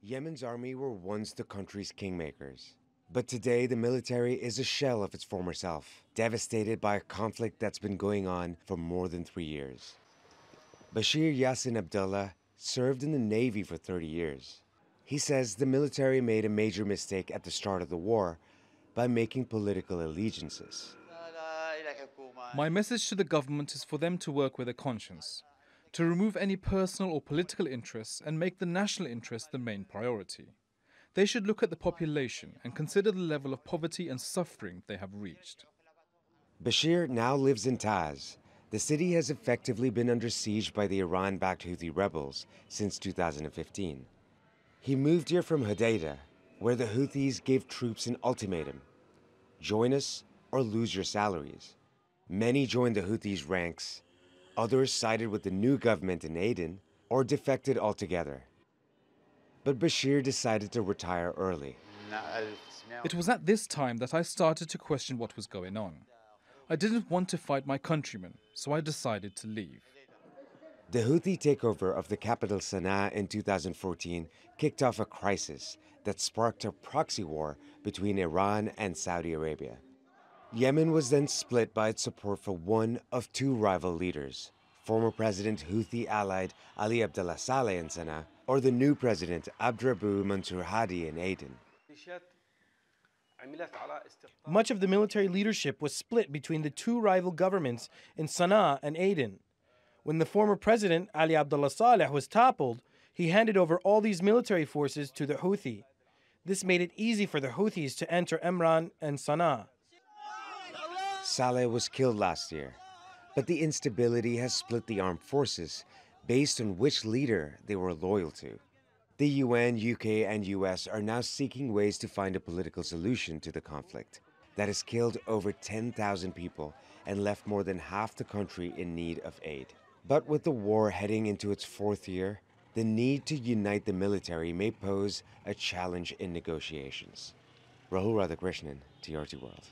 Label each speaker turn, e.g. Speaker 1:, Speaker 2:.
Speaker 1: Yemen's army were once the country's kingmakers. But today, the military is a shell of its former self, devastated by a conflict that's been going on for more than 3 years. Bashir Yassin Abdullah served in the Navy for 30 years. He says the military made a major mistake at the start of the war by making political allegiances.
Speaker 2: My message to the government is for them to work with a conscience, to remove any personal or political interests and make the national interest the main priority. They should look at the population and consider the level of poverty and suffering they have reached.
Speaker 1: Bashir now lives in Taz. The city has effectively been under siege by the Iran-backed Houthi rebels since 2015. He moved here from Hodeidah, where the Houthis gave troops an ultimatum: join us or lose your salaries. Many joined the Houthis' ranks. Others sided with the new government in Aden or defected altogether. But Bashir decided to retire early.
Speaker 2: It was at this time that I started to question what was going on. I didn't want to fight my countrymen, so I decided to leave.
Speaker 1: The Houthi takeover of the capital Sana'a in 2014 kicked off a crisis that sparked a proxy war between Iran and Saudi Arabia. Yemen was then split by its support for one of two rival leaders, former President Houthi allied Ali Abdullah Saleh in Sana'a, or the new President Abdrabbu Mansur Hadi in Aden.
Speaker 3: Much of the military leadership was split between the two rival governments in Sana'a and Aden. When the former president, Ali Abdullah Saleh, was toppled, he handed over all these military forces to the Houthi. This made it easy for the Houthis to enter Emran and Sana'a.
Speaker 1: Saleh was killed last year, but the instability has split the armed forces based on which leader they were loyal to. The UN, UK, and US are now seeking ways to find a political solution to the conflict that has killed over 10,000 people and left more than half the country in need of aid. But with the war heading into its 4th year, the need to unite the military may pose a challenge in negotiations. Rahul Radhakrishnan, TRT World.